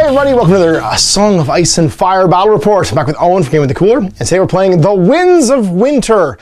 everybody, welcome to another Song of Ice and Fire Battle Report. I'm back with Owen from Game of the Cooler, and today we're playing The Winds of Winter.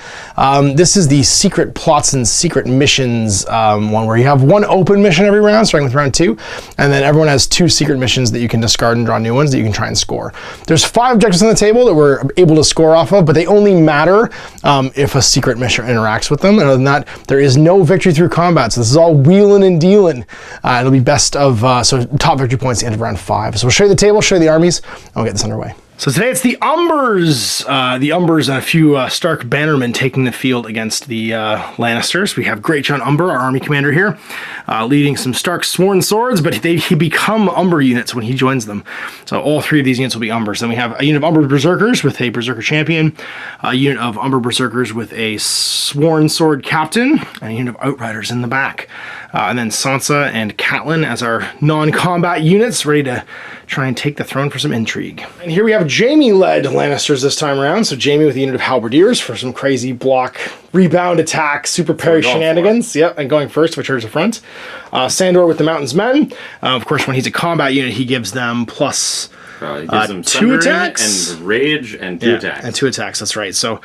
This is the secret plots and secret missions one where you have one open mission every round, starting with round 2, and then everyone has 2 secret missions that you can discard and draw new ones that you can try and score. There's 5 objectives on the table that we're able to score off of, but they only matter if a secret mission interacts with them. And other than that, there is no victory through combat, so this is all wheeling and dealing. It'll be best of, so top victory points at the end of round 5. So we'll show you the table, show you the armies, and we'll get this underway. So today it's the Umbers. The Umbers and a few Stark bannermen taking the field against the Lannisters. We have Greatjon Umber, our army commander here, leading some Stark sworn swords, but he become Umber units when he joins them. So all 3 of these units will be Umbers. Then we have a unit of Umber Berserkers with a Berserker champion, a unit of Umber Berserkers with a sworn sword captain, and a unit of Outriders in the back. And then Sansa and Catelyn as our non-combat units, ready to try and take the throne for some intrigue. And here we have Jaime-led Lannisters this time around. So Jaime with a unit of Halberdiers for some crazy block, rebound attack, super parry shenanigans. Yep, and going first, which is the front. Sandor with the Mountain's Men. Of course, when he's a combat unit, he gives them plus... he gives them 2 attacks and rage and 2 attacks. And 2 attacks, that's right. So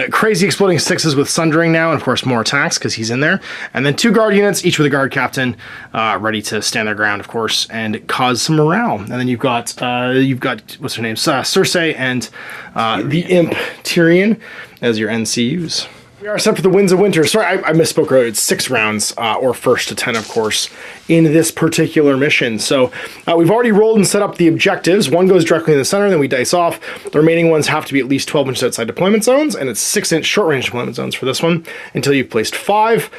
crazy exploding 6s with Sundering now, and of course more attacks because he's in there. And then 2 guard units, each with a guard captain, ready to stand their ground, of course, and cause some morale. And then you've got what's her name, Cersei and the Imp Tyrion as your NCUs. We are set for the Winds of Winter. Sorry, I misspoke earlier. It's 6 rounds, or first to 10, of course, in this particular mission. So we've already rolled and set up the objectives. One goes directly in the center, then we dice off. The remaining ones have to be at least 12 inches outside deployment zones, and it's 6-inch short-range deployment zones for this one until you've placed 5.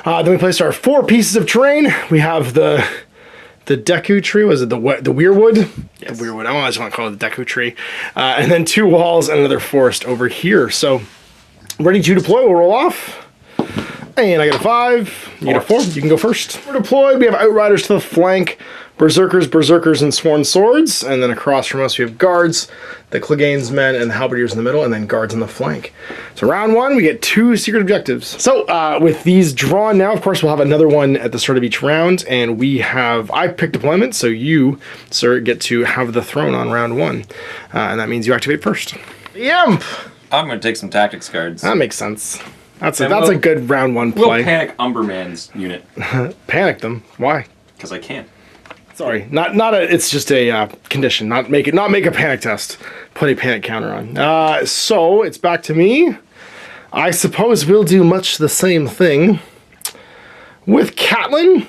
Then we placed our 4 pieces of terrain. We have the Deku tree, was it the Weirwood? Yes. The Weirwood, I just want to call it the Deku tree. And then 2 walls and another forest over here. So ready to deploy, we'll roll off. And I got a 5, you get a 4, you can go first. We're deployed, we have Outriders to the flank, Berserkers, and Sworn Swords, and then across from us we have Guards, the Clegane's Men, and the Halberdiers in the middle, and then Guards on the flank. So round 1, we get 2 secret objectives. So with these drawn now, of course, we'll have another one at the start of each round, and I picked deployment, so you, sir, get to have the throne on round 1. And that means you activate first. The Imp! I'm going to take some tactics cards. That makes sense. That's a good round 1 play. We'll panic Umberman's unit. Panic them? Why? Because I can. Sorry, it's just a condition. Not make a panic test. Put a panic counter on. So it's back to me. I suppose we'll do much the same thing with Catelyn.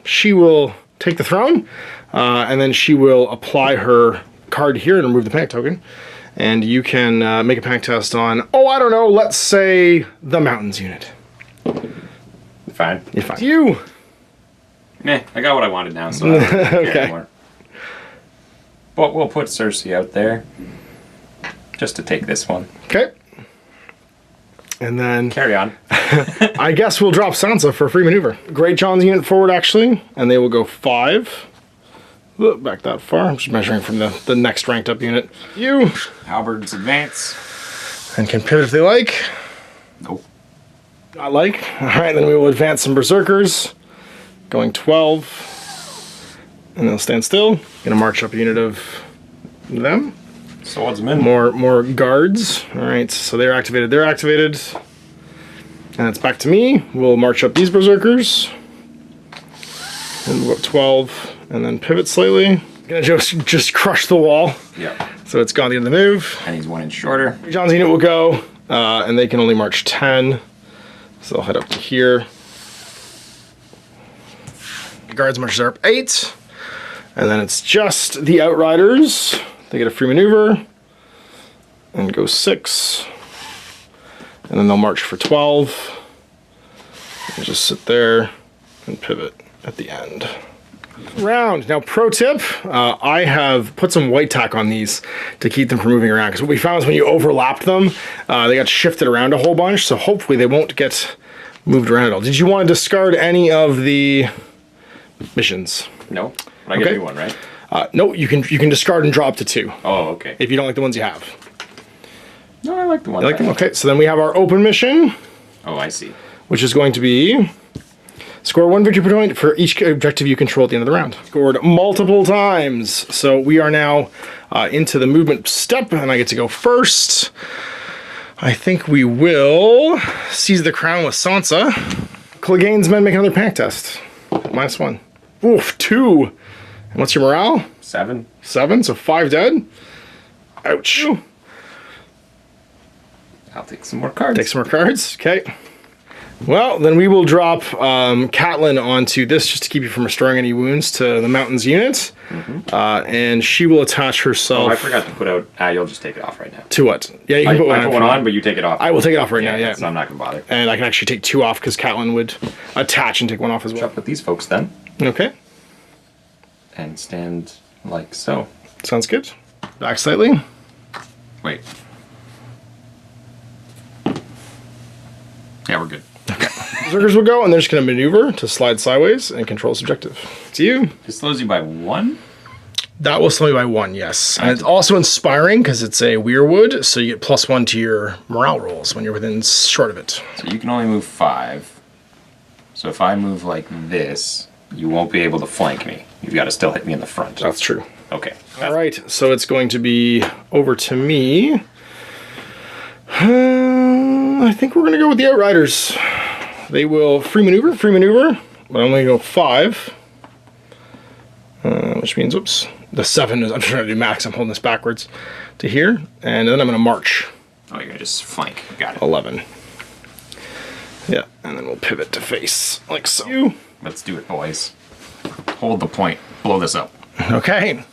She will take the throne, and then she will apply her card here and remove the panic token. And you can make a panic test on, I don't know, let's say the Mountains unit. Fine. You're fine. You. Meh, I got what I wanted now, so I don't care anymore. But we'll put Cersei out there just to take this one. Okay. And then... Carry on. I guess we'll drop Sansa for a free maneuver. Greatjon's unit forward, actually, and they will go 5. Back that far. I'm just measuring from the next ranked up unit. You. Halberds advance. And can pivot if they like. Nope. Not like. Alright, then we will advance some Berserkers. Going 12. And they'll stand still. Gonna march up a unit of them. Swordsmen. More guards. Alright, so they're activated. They're activated. And it's back to me. We'll march up these Berserkers. And we'll go up 12. And then pivot slightly. Gonna just crush the wall. Yeah. So it's gone the end of the move. And he's 1 inch shorter. John's unit will go, and they can only march 10. So they'll head up to here. The Guards marches are up 8. And then it's just the Outriders. They get a free maneuver. And go 6. And then they'll march for 12. And just sit there and pivot at the end. Round. Now, pro tip, I have put some white tack on these to keep them from moving around, because what we found is when you overlapped them, they got shifted around a whole bunch, so hopefully they won't get moved around at all. Did you want to discard any of the missions? No. I get a new one, right? No, you can discard and drop to 2. Oh, okay. If you don't like the ones you have. No, I like the ones. You like them? Okay, so then we have our open mission. Oh, I see. Which is going to be Score 1 victory point for each objective you control at the end of the round. Scored multiple times. So we are now into the movement step, and I get to go first. I think we will seize the crown with Sansa. Clegane's men make another panic test. -1. Oof, 2. And what's your morale? 7. 7, so 5 dead. Ouch. I'll take some more cards. Take some more cards, okay. Well, then we will drop Catelyn onto this just to keep you from restoring any wounds to the Mountains unit. And she will attach herself... Oh, I forgot to put out... you'll just take it off right now. To what? Yeah, you can put one on. I put one on, but you take it off. I will take it off right now, yeah. So I'm not going to bother. And I can actually take 2 off because Catelyn would attach and take 1 off as well. Up with these folks then. Okay. And stand like so. Sounds good. Back slightly. Wait. Yeah, we're good. Berserkers will go, and they're just going to maneuver to slide sideways and control this objective. It's you. It slows you by 1? That will slow you by 1, yes. And it's also inspiring because it's a weirwood, so you get +1 to your morale rolls when you're within short of it. So you can only move 5. So if I move like this, you won't be able to flank me. You've got to still hit me in the front. That's true. Okay. All right, so it's going to be over to me. I think we're going to go with the Outriders. They will free maneuver, but I'm going to go 5. Which means, oops, the 7 is, I'm trying to do max, I'm holding this backwards to here, and then I'm going to march. Oh, you're going to just flank. Got it. 11. Yeah, and then we'll pivot to face, like so. Let's do it, boys. Hold the point. Blow this up. Okay.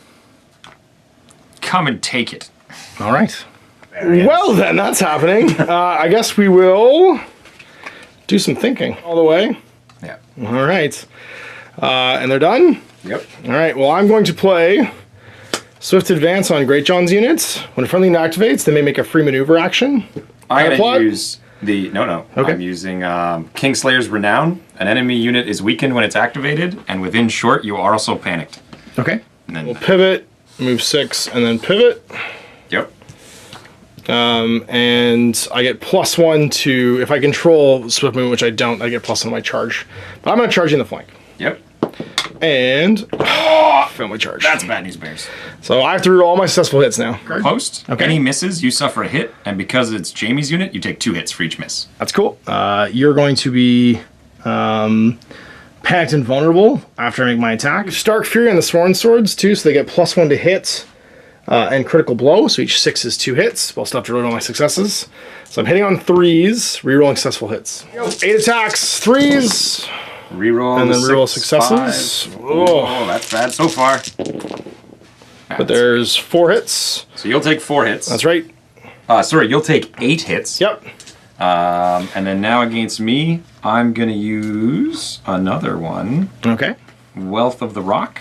Come and take it. All right. Well, then, that's happening. I guess we will do some thinking all the way. Yeah. All right. And they're done? Yep. All right. Well, I'm going to play Swift Advance on Greatjon's units. When a friendly unit activates, they may make a free maneuver action. I'm going to use the... No. Okay. I'm using Kingslayer's Renown. An enemy unit is weakened when it's activated, and within short, you are also panicked. Okay. And then we'll pivot, move 6, and then pivot. Yep. And I get +1 to, if I control swift movement, which I don't, I get +1 on my charge. But I'm going to charge in the flank. Yep. And fail my charge. That's bad news bears. So I have to reroll all my successful hits now. Post. Okay. Any misses, you suffer a hit, and because it's Jaime's unit, you take 2 hits for each miss. That's cool. You're going to be panicked and vulnerable after I make my attack. Stark Fury on the Sworn Swords too, so they get +1 to hit. And critical blow, so each 6 is 2 hits. Well, still have to roll all my successes. So I'm hitting on 3s, rerolling successful hits. 8 attacks, 3s. Reroll and then reroll successes. Oh, that's bad so far. But there's 4 hits. So you'll take 4 hits. That's right. Sorry, you'll take 8 hits. Yep. And then now against me, I'm going to use another one. Okay. Wealth of the Rock.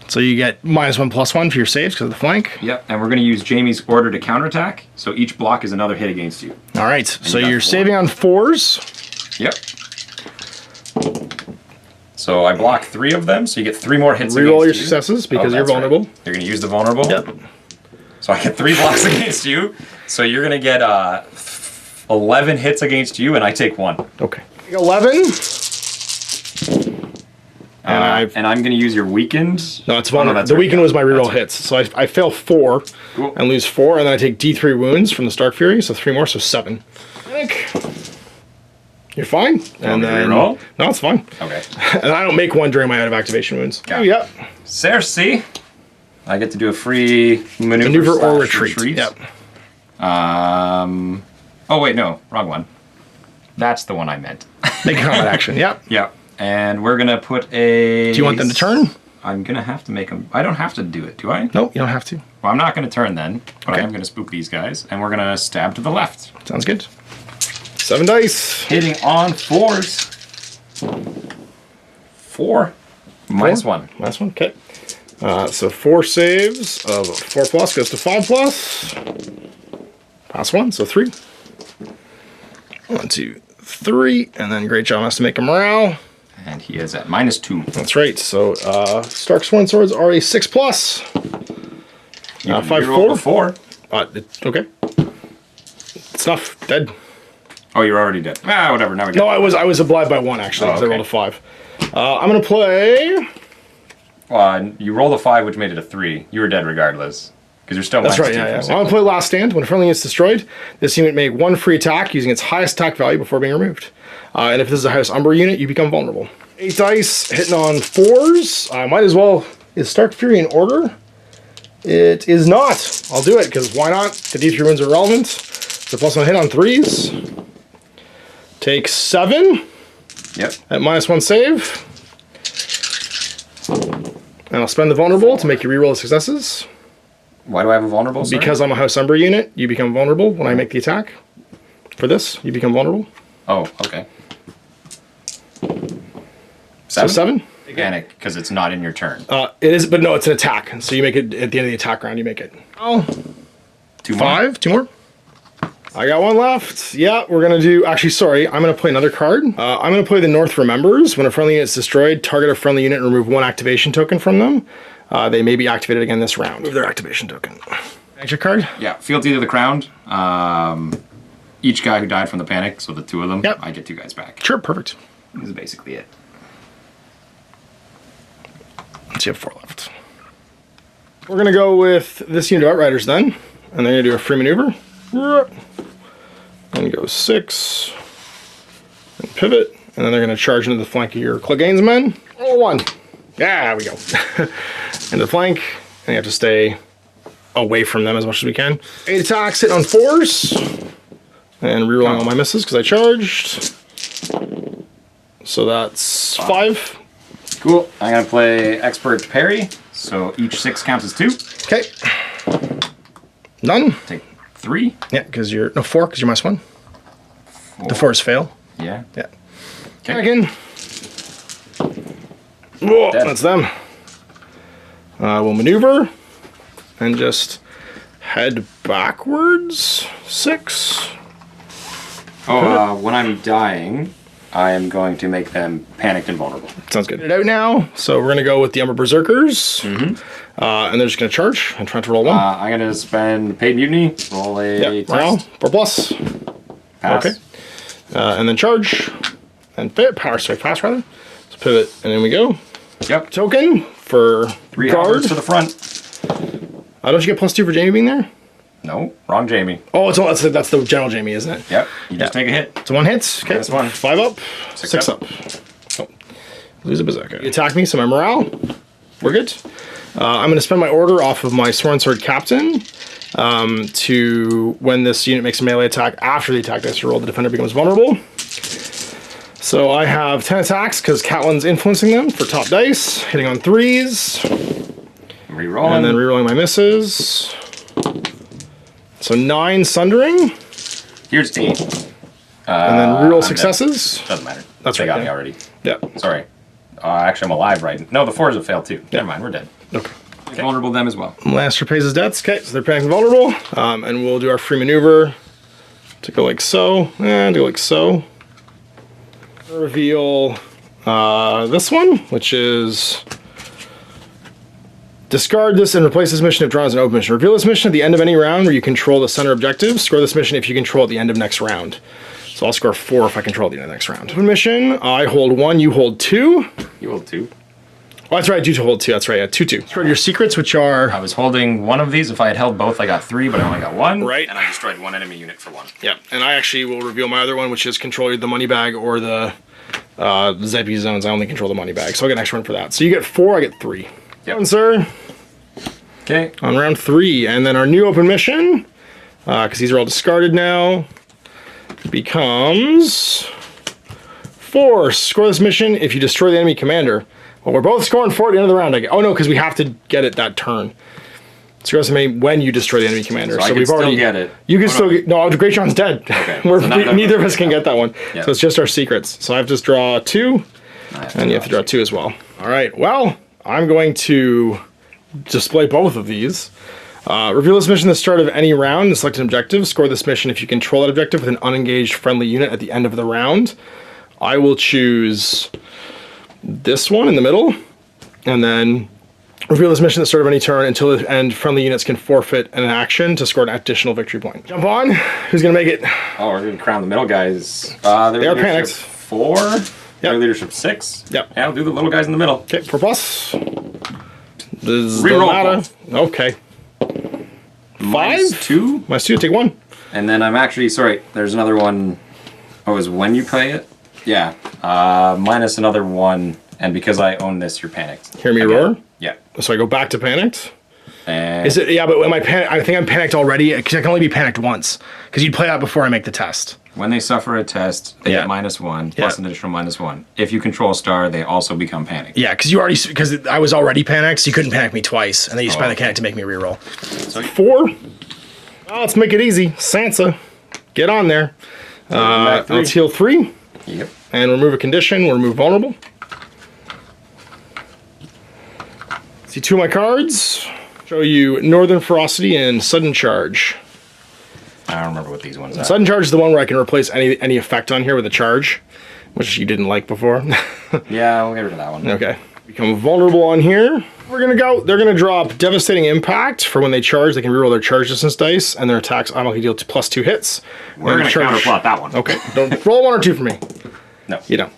So you get -1/+1 for your saves because of the flank. Yep, and we're going to use Jaime's order to counterattack. So each block is another hit against you. All right. So you're saving on 4s. Yep. So I block 3 of them, so you get 3 more hits. Reroll your successes because you're vulnerable. Right. You're going to use the vulnerable. Yep. So I get 3 blocks against you. So you're going to get 11 hits against you, and I take 1. Okay. 11. And I'm going to use your weakened. No, it's 1. The weakened was my reroll hits. So I fail 4 and lose 4, and then I take D3 wounds from the Stark Fury, so 3 more, so 7. You're fine. And then reroll? No, it's fine. Okay. And I don't make 1 during my out of activation wounds. Yeah. Oh, yep. Cersei. I get to do a free maneuver or retreat. Yep. Oh wait, no, wrong one. That's the one I meant. Make a combat action. Yep. Yep. And we're gonna put a... Do you want them to turn? I'm gonna have to make them... I don't have to do it, do I? No, you don't have to. Well, I'm not gonna turn then, but Okay. I am gonna spook these guys, and we're gonna stab to the left. Sounds good. 7 dice. Hitting on 4s. 4. -1. -1, okay. So 4 saves of 4+ goes to 5+. Pass 1, so 3. 1, 2, 3, and then Greatjon has to make a morale. And he is at -2. That's right. So Stark Sworn Swords are a 6+. 5, 4. 4. Okay. It's enough. Dead. Oh, you're already dead. Ah, whatever. Now we No, I was obliged by 1 actually, because I rolled a 5. I'm gonna play. You rolled a 5, which made it a 3. You were dead regardless, because you're still. That's right. Yeah. Well, I'm gonna play Last Stand. When a friendly is destroyed, this unit may make 1 free attack using its highest attack value before being removed. And if this is a House Umber unit, you become vulnerable. 8 dice, hitting on 4s. I might as well. Is Stark Fury in order? It is not. I'll do it, because why not? The D3 wins are relevant. So +1 hit on 3s. Take 7. Yep. At -1 save. And I'll spend the vulnerable to make you reroll the successes. Why do I have a vulnerable? Sorry? Because I'm a House Umber unit, you become vulnerable when I make the attack. For this, you become vulnerable. Oh, okay. 7? So 7? Panic, because it's not in your turn. It is, but no, it's an attack. So you make it at the end of the attack round, you make it. Oh. 2 more? 5? 2 more? I got 1 left. Yeah, we're going to do... Actually, sorry. I'm going to play another card. I'm going to play the North Remembers. When a friendly unit is destroyed, target a friendly unit and remove 1 activation token from them. They may be activated again this round. Move their activation token. Extra card? Yeah, Fealty to the Crown. Each guy who died from the panic, so the 2 of them, yep. I get 2 guys back. Sure, perfect. This is basically it. So you have 4 left. We're going to go with this unit of Outriders then. And they're going to do a free maneuver. And go 6. And pivot. And then they're going to charge into the flank of your Clegane's men. Roll 1. Yeah, there we go. Into the flank. And you have to stay away from them as much as we can. 8 attacks, hitting on 4s. And rerolling all my misses because I charged. So that's 5. Cool. I'm going to play Expert Parry. So each 6 counts as 2. Okay. None. Take 3. Yeah, because you're... No, 4, because you're -1. 4. The 4s fail. Yeah. Yeah. Okay. Again. Whoa, that's them. We'll maneuver. And just head backwards. 6. Oh, when I'm dying, I am going to make them panicked and vulnerable. Sounds good. Get it out now. So we're going to go with the Umber Berserkers. And they're just going to charge and try to roll 1. I'm going to spend Paid Mutiny. Roll a test. 4+. Pass. Okay. And then charge. And pass rather. So pivot, and then we go. Yep. Token for 3 guard. hours to the front. Don't you get +2 for Jaime being there? No, wrong Jaime. Oh, that's the general Jaime, isn't it? Yep. You just take a hit. It's 1 hit. Okay. That's 1. 5 up. 6 up. Oh. Lose a berserker. You attack me, so my morale. We're good. I'm going to spend my order off of my Sworn Sword Captain to when this unit makes a melee attack after the attack dice roll, the defender becomes vulnerable. So I have 10 attacks because Catelyn's influencing them for top dice, hitting on 3s. Rerolling. And then rerolling my misses. So 9 sundering. Here's 8. And then reroll successes. Dead. Doesn't matter. That's they right. got me already. Yeah. Sorry. Actually, I'm alive right. No, the 4s have failed too. Never mind, we're dead. Okay. Vulnerable them as well. Lannister pays his debts. Okay, so they're panicked and vulnerable. And we'll do our free maneuver to go like so, and go like so. Reveal this one, which is discard this and replace this mission if drawn as an open mission. Reveal this mission at the end of any round where you control the center objective. Score this mission if you control at the end of next round. So I'll score 4 if I control at the end of the next round. Open mission, I hold 1, you hold 2. You hold 2. Oh, that's right, I do hold 2, that's right, yeah, 2-2. Destroyed your secrets, which are... I was holding 1 of these. If I had held both, I got 3, but I only got 1. Right. And I destroyed 1 enemy unit for 1. Yeah, and I actually will reveal my other one, which is control the money bag or the ZP zones. I only control the money bag, so I'll get an extra one for that. So you get 4, I get 3. Yep. One, sir. Okay. On round 3, and then our new open mission, because these are all discarded now, becomes 4. Score this mission if you destroy the enemy commander. Well, we're both scoring 4 at the end of the round. Oh no, because we have to get it that turn. Score this when you destroy the enemy commander. So we've already get it. You can still get. No, Greatjon's dead. Okay. Neither of us can get that one. Yep. So it's just our secrets. So I have to draw 2, and you have to draw 2 as well. All right. Well, I'm going to display both of these. Reveal this mission at the start of any round and select an objective. Score this mission if you control that objective with an unengaged friendly unit at the end of the round. I will choose this one in the middle, and then Reveal this mission at the start of any turn until the end. Friendly units can forfeit an action to score an additional victory point. Jump on. Who's gonna make it? Oh, we're gonna crown the middle guys. They are panicked. 4. Yep. Their leadership 6. Yep. Yeah, I'll do the little guys in the middle. Okay, 4+. This Reroll. Okay. -2. -2. Take 1. And then I'm actually sorry. There's another one. Oh, is when you play it? Yeah. Minus another 1. And because I own this, you're panicked. Hear me roar? Yeah. So I go back to panicked? And Is it? Yeah, but am I panicked? I think I'm panicked already, because I can only be panicked once. Because you'd play that before I make the test. when they suffer a test, they get -1, plus an additional -1. If you control a star, they also become panicked. Yeah, because I was already panicked, so you couldn't panic me twice. And then you spend the panic to make me reroll. So 4. Well, let's make it easy. Sansa, get on there. Let's heal 3. Yep. And remove a condition. We'll remove vulnerable. See 2 of my cards. Show you Northern Ferocity and Sudden Charge. I don't remember what these ones are. Sudden Charge is the one where I can replace any effect on here with a charge, which you didn't like before. Yeah, we'll get rid of that one. Okay. Become vulnerable on here. They're gonna drop Devastating Impact for when they charge. They can reroll their charge distance dice, and their attacks automatically deal +2 hits. We're gonna counterplot that one. Okay. Don't roll 1 or 2 for me. No. You don't.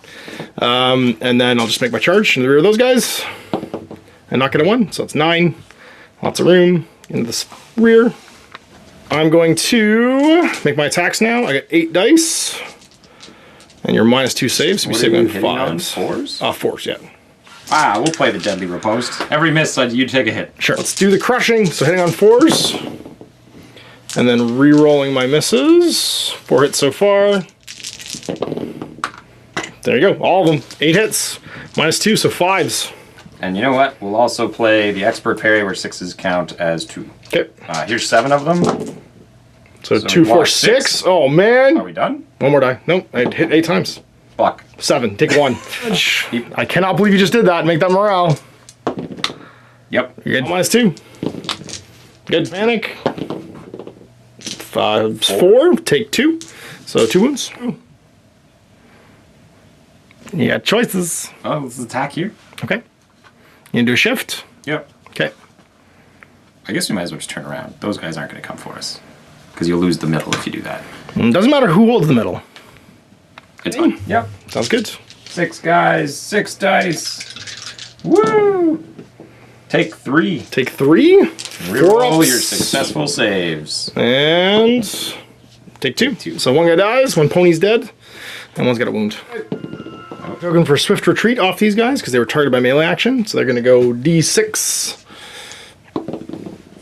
And then I'll just make my charge in the rear of those guys. And not get a 1, so it's 9. Lots of room in this rear. I'm going to make my attacks now. I got 8 dice. And you're -2 saves, so we save on 5s. 4s? 4s, yeah. Ah, we'll play the Deadly Riposte. Every miss, you take a hit. Sure. Let's do the crushing. So hitting on 4s. And then re-rolling my misses. 4 hits so far. There you go. All of them. 8 hits. -2, so 5s. And you know what? We'll also play the Expert Parry where 6s count as 2. Okay. Here's 7 of them. So 2, 4, 6. Oh, man. Are we done? One more die. Nope. I hit 8 times. Block. 7. Take 1. I cannot believe you just did that. Make that morale. Yep. You're good. -2. Good. Panic. 5, 4. Take 2. So 2 wounds. You got choices. Oh, let's attack here. Okay. You gonna do a shift? Yep. Okay. I guess we might as well just turn around. Those guys aren't going to come for us. Because you'll lose the middle if you do that. Doesn't matter who holds the middle. It's fine. Yep. Sounds good. 6 guys, 6 dice. Woo! Take 3. Take 3. Reroll your successful saves. And take 2. So 1 guy dies, 1 pony's dead, and 1's got a wound. Looking for swift retreat off these guys because they were targeted by melee action. So they're going to go D6.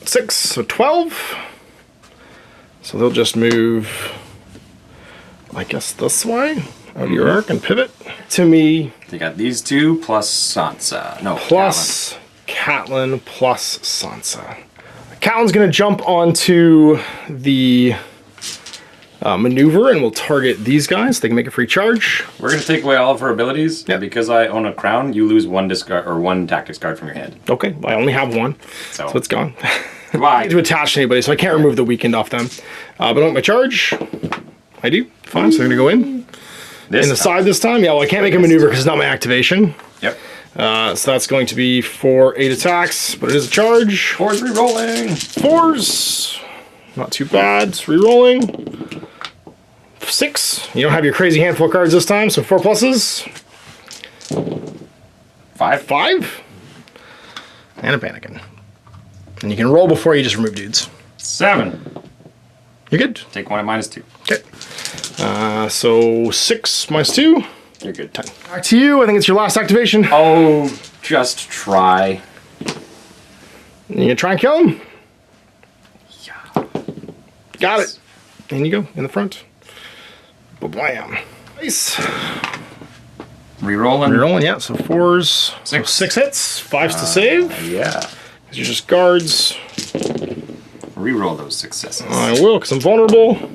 6, so 12. So they'll just move, I guess, this way out of your arc and pivot to me. You got these 2 plus Sansa. No, plus Catelyn plus Sansa. Catelyn's going to jump onto the maneuver and we'll target these guys. They can make a free charge. We're going to take away all of her abilities. Yep. And because I own a crown, you lose 1 discard or 1 tactics card from your hand. Okay, I only have 1, so it's gone. I need to attach to anybody, so I can't remove the weakened off them. But I want my charge. I do. Fine, so they're going to go in. In the side this time? Yeah, well, I can't make a maneuver because it's not my activation. Yep. So that's going to be for 8 attacks, but it is a charge. 4's re-rolling. 4s. Not too bad. It's re-rolling. 6. You don't have your crazy handful of cards this time, so 4 pluses. 5. 5. And a panicking. And you can roll before you just remove dudes. 7. You're good. Take 1 at -2. Okay. So 6 -2. You're good. 10. Back to you. I think it's your last activation. Oh, just try. You gonna try and kill him? Yeah. Got it. In you go, in the front. Blam. Nice. Rerolling. Rerolling, yeah. So 4s. 6. So 6 hits. 5s to save. Yeah. These are just guards. Reroll those successes. I will, because I'm vulnerable.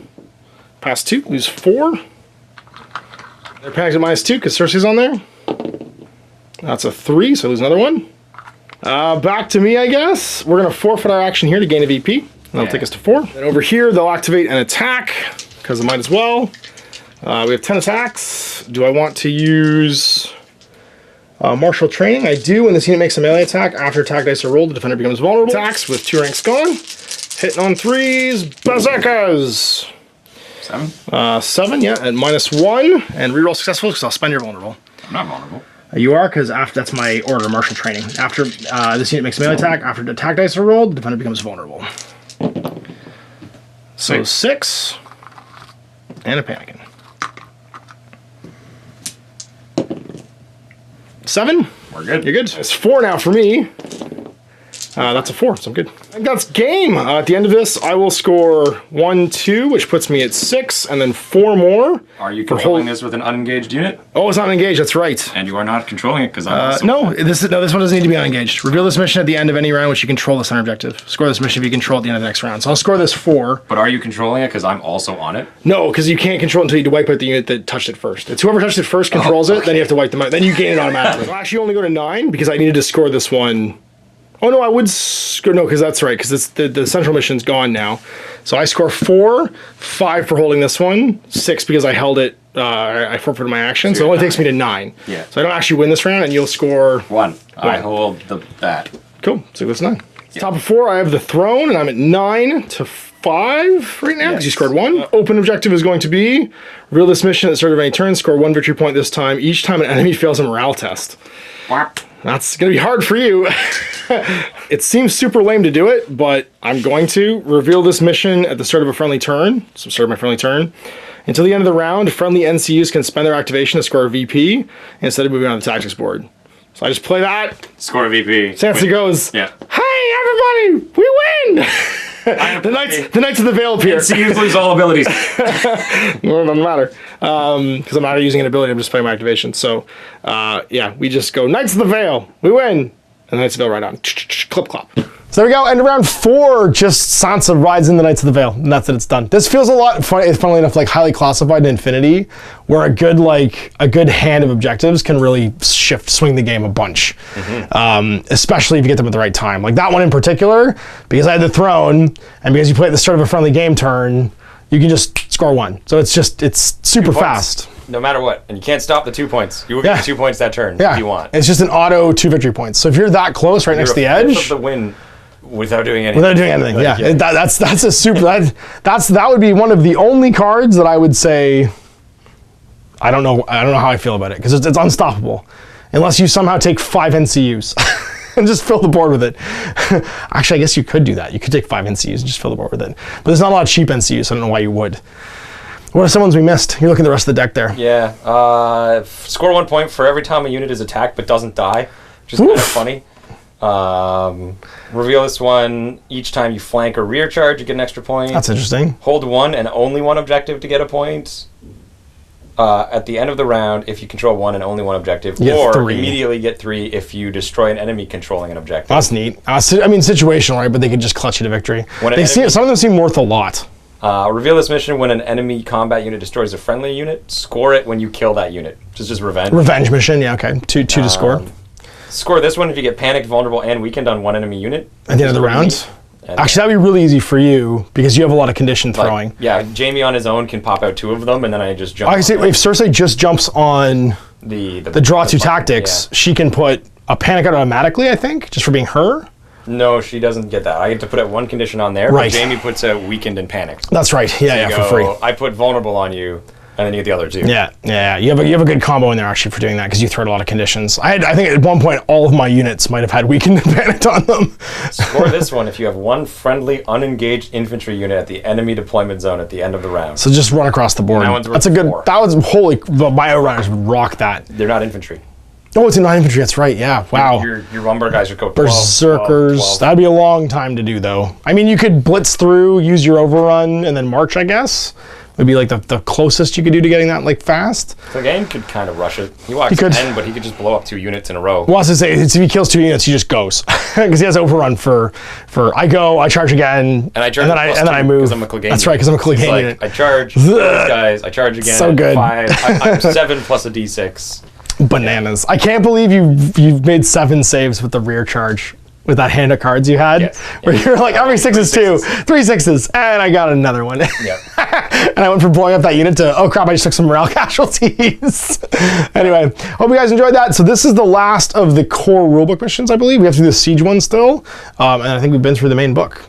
Pass 2, lose 4. They're panicked at -2 because Cersei's on there. That's a 3, so I lose another 1. Back to me, I guess. We're going to forfeit our action here to gain a VP. And that'll take us to 4. Then over here, they'll activate an attack, because I might as well. We have 10 attacks. Do I want to use Martial training, I do when this unit makes a melee attack. After attack dice are rolled, the defender becomes vulnerable. Attacks with 2 ranks gone. Hitting on 3s, Berserkers! 7? 7, yeah, at -1. And reroll successful because I'll spend your vulnerable. I'm not vulnerable. You are, because after that's my order, martial training. After this unit makes a melee attack, after the attack dice are rolled, the defender becomes vulnerable. So 6, and a panicking. 7. We're good. You're good. It's 4 now for me. That's a 4, so I'm good. I think that's game. At the end of this, I will score 1, 2, which puts me at 6, and then 4 more. Are you controlling this with an unengaged unit? Oh, it's not engaged. That's right. And you are not controlling it because I'm also... No, this one doesn't need to be unengaged. Reveal this mission at the end of any round which you control the center objective. Score this mission if you control at the end of the next round. So I'll score this 4. But are you controlling it because I'm also on it? No, because you can't control it until you wipe out the unit that touched it first. It's whoever touched it first controls it, then you have to wipe them out. Then you gain it automatically. I'll actually only go to 9 because I needed to score this one. Oh no, I would score, no, because that's right, because the central mission's gone now. So I score 4, 5 for holding this one, 6 because I held it, I forfeited my action, so it only takes me to 9. Yeah. So I don't actually win this round, and you'll score... 1. I hold that. Cool, so that's 9. Yeah. Top of 4, I have the throne, and I'm at 9 to 5 right now, because you scored 1. Open objective is going to be, reveal this mission at the start of any turn, score 1 victory point this time, each time an enemy fails a morale test. Whap. That's going to be hard for you. It seems super lame to do it, but I'm going to reveal this mission at the start of a friendly turn. So start of my friendly turn. Until the end of the round, friendly NCUs can spend their activation to score a VP instead of moving on the tactics board. So I just play that. Score a VP. Sansa goes, yeah. Hey everybody, we win! the Knights of the Vale appear. NCUs lose all abilities. No, it doesn't matter. Because I'm not using an ability, I'm just playing my activation. So, yeah, we just go, Knights of the Vale, we win! And Knights of the Vale right on. Clip clop. So there we go, and round 4, just Sansa rides in the Knights of the Vale, and that's it, it's done. This feels a lot, funnily enough, like highly classified in Infinity, where a good hand of objectives can really swing the game a bunch. Especially if you get them at the right time. Like that one in particular, because I had the throne, and because you play at the start of a friendly game turn, you can just score 1. So it's super fast. No matter what, and you can't stop the 2 points. You will get 2 points that turn if you want. It's just an auto 2 victory points. So if you're that close right next to the edge, of the win without doing anything. Without doing anything, yeah. That's a super. That would be one of the only cards that I would say. I don't know how I feel about it because it's unstoppable, unless you somehow take 5 NCUs. And just fill the board with it. Actually, I guess you could do that. You could take 5 NCUs and just fill the board with it. But there's not a lot of cheap NCUs, so I don't know why you would. What are some ones we missed? You're looking at the rest of the deck there. Yeah. Score 1 point for every time a unit is attacked but doesn't die, which is kind of funny. Reveal this one. Each time you flank or rear charge, you get an extra point. That's interesting. Hold 1 and only 1 objective to get a point. At the end of the round, if you control 1 and only 1 objective, or 3. Immediately get 3 if you destroy an enemy controlling an objective. That's neat. I mean, situational, right? But they could just clutch you to victory. Some of them seem worth a lot. Reveal this mission when an enemy combat unit destroys a friendly unit. Score it when you kill that unit, which is just revenge. Revenge mission, yeah, okay. 2 to score. Score this one if you get panicked, vulnerable, and weakened on 1 enemy unit. At the end of the round? Actually, that'd be really easy for you because you have a lot of condition throwing. Yeah, Jaime on his own can pop out 2 of them, and then I just jump. I say if Cersei just jumps on the draw 2 tactics, she can put a panic out automatically, I think, just for being her. No, she doesn't get that. I get to put out 1 condition on there, but Jaime puts out weakened and panicked. That's right. Yeah, for free. I put vulnerable on you, and then you get the other 2. Yeah. You have a good combo in there actually for doing that because you throw out a lot of conditions. I think at one point all of my units might have had weakened and panicked on them. Score this one if you have 1 friendly unengaged infantry unit at the enemy deployment zone at the end of the round. So just run across the board. That's a good. 4. That was holy. The Biorunners would rock that. They're not infantry. Oh, it's not infantry. That's right. Yeah. Wow. Your Umber guys are go 12, Berserkers. 12. That'd be a long time to do, though. I mean, you could blitz through, use your overrun, and then march. I guess would be like the closest you could do to getting that like fast. So Game could kind of rush it. He walks 10, but he could just blow up 2 units in a row. Well, I was to say, if he kills 2 units, he just goes because he has overrun for I go, I charge again, and I charge, and then I move. I'm a Clegane. That's right, because I'm a Clegane unit. I charge these guys. I charge again. So good. 5. I'm 7 plus a D6. Bananas. I can't believe you've made 7 saves with the rear charge. with that hand of cards you had, where you're like, every 6 is 2, 3 6s, and I got another one. Yep. And I went from blowing up that unit to, oh crap, I just took some morale casualties. Anyway, hope you guys enjoyed that. So this is the last of the core rulebook missions, I believe. We have to do the siege one still, and I think we've been through the main book.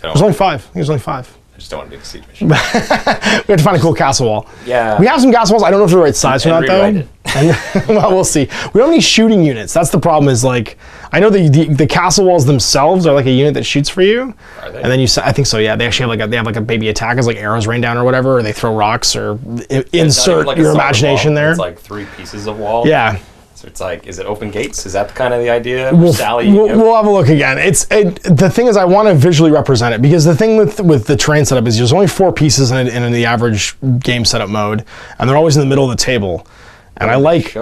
There's only 5. I think there's only 5. I just don't want to do the siege mission. We have to find a cool castle wall. Yeah. We have some castle walls. I don't know if they're the right size or not, though. It. And, well, we'll see. We don't have any shooting units. That's the problem. Is like, I know the castle walls themselves are like a unit that shoots for you. Are they? And then I think so. Yeah, they actually have like a baby attack, as like arrows rain down or whatever, or they throw rocks or insert like your imagination there. It's like 3 pieces of wall. Yeah. So it's like, is it open gates? Is that kind of the idea? We'll have a look again. The thing is, I want to visually represent it, because the thing with the terrain setup is there's only 4 pieces in the average game setup mode, and they're always in the middle of the table. And I like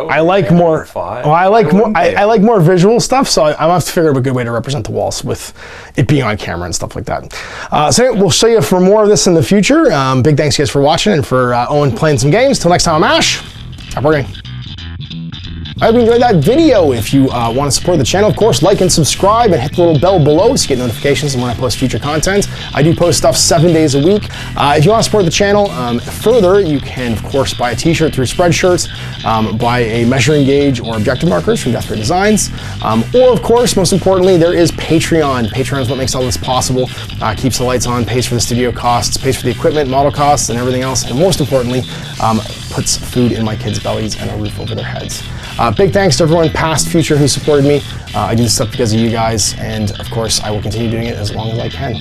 more visual stuff, so I have to figure out a good way to represent the walls with it being on camera and stuff like that. So anyway, we'll show you for more of this in the future. Big thanks, guys, for watching and for Owen playing some games. Till next time, I'm Ash. Happy working. I hope you enjoyed that video. If you want to support the channel, of course, like and subscribe and hit the little bell below so you get notifications when I post future content. I do post stuff 7 days a week. If you want to support the channel further, you can, of course, buy a t-shirt through Spreadshirts, buy a measuring gauge or objective markers from Death Ray Designs, or, of course, most importantly, there is Patreon. Patreon is what makes all this possible, keeps the lights on, pays for the studio costs, pays for the equipment, model costs, and everything else, and most importantly, puts food in my kids' bellies and a roof over their heads. Big thanks to everyone, past, future, who supported me. I do this stuff because of you guys, and of course, I will continue doing it as long as I can.